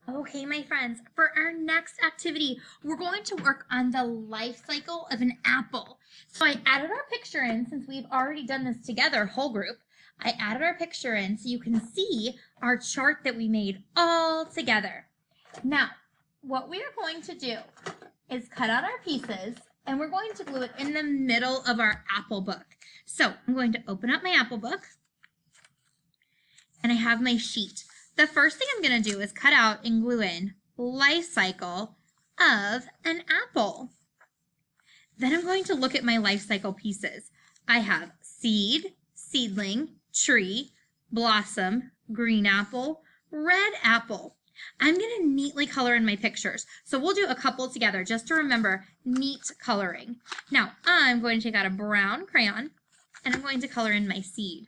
Okay, my friends, for our next activity, we're going to work on the life cycle of an apple. So I added our picture in since we've already done this together, whole group. I added our picture in so you can see our chart that we made all together. Now, what we are going to do is cut out our pieces and we're going to glue it in the middle of our apple book. So I'm going to open up my apple book and I have my sheet. The first thing I'm going to do is cut out and glue in life cycle of an apple. Then I'm going to look at my life cycle pieces. I have seed, seedling, tree, blossom, green apple, red apple. I'm going to neatly color in my pictures. So we'll do a couple together just to remember neat coloring. Now I'm going to take out a brown crayon and I'm going to color in my seed.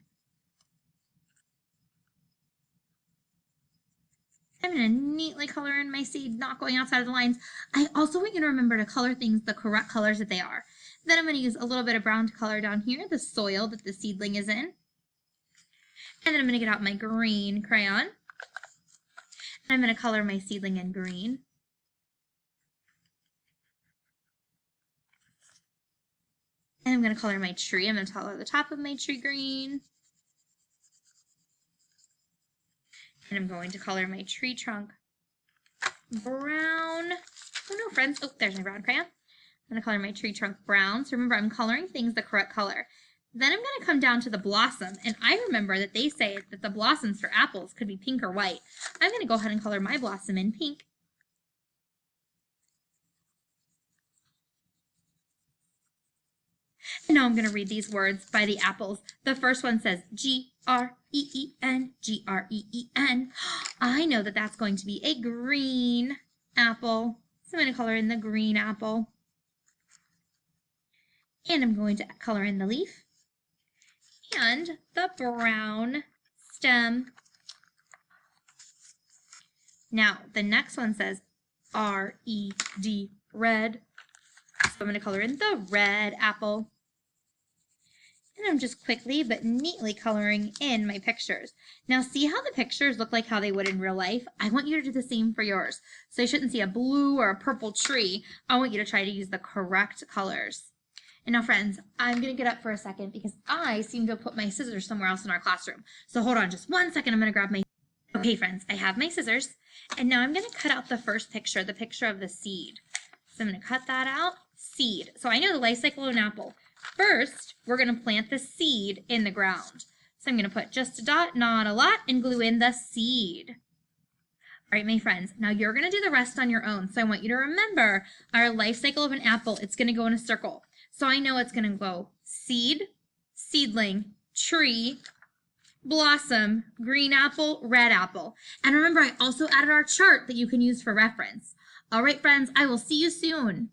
I'm going to neatly color in my seed, not going outside of the lines. I also want you to remember to color things the correct colors that they are. Then I'm going to use a little bit of brown to color down here, the soil that the seedling is in. And then I'm going to get out my green crayon. And I'm going to color my seedling in green. And I'm going to color my tree. I'm going to color the top of my tree green. And I'm going to color my tree trunk brown. Oh no, friends. Oh, there's my brown crayon. I'm going to color my tree trunk brown. So remember, I'm coloring things the correct color. Then I'm going to come down to the blossom. And I remember that they say that the blossoms for apples could be pink or white. I'm going to go ahead and color my blossom in pink. And now I'm going to read these words by the apples. The first one says G-R-E-E-N, G-R-E-E-N. I know that that's going to be a green apple. So I'm going to color in the green apple. And I'm going to color in the leaf and the brown stem. Now, the next one says R-E-D, red. So I'm going to color in the red apple. And I'm just quickly but neatly coloring in my pictures. Now see how the pictures look like how they would in real life? I want you to do the same for yours. So you shouldn't see a blue or a purple tree. I want you to try to use the correct colors. And now friends, I'm going to get up for a second because I seem to have put my scissors somewhere else in our classroom. So hold on just 1 second, I'm going to grab my... Okay friends, I have my scissors. And now I'm going to cut out the first picture, the picture of the seed. So I'm going to cut that out. Seed. So I know the life cycle of an apple. First, we're going to plant the seed in the ground. So I'm going to put just a dot, not a lot, and glue in the seed. All right, my friends, now you're going to do the rest on your own. So I want you to remember our life cycle of an apple. It's going to go in a circle. So I know it's going to go seed, seedling, tree, blossom, green apple, red apple. And remember, I also added our chart that you can use for reference. All right, friends, I will see you soon.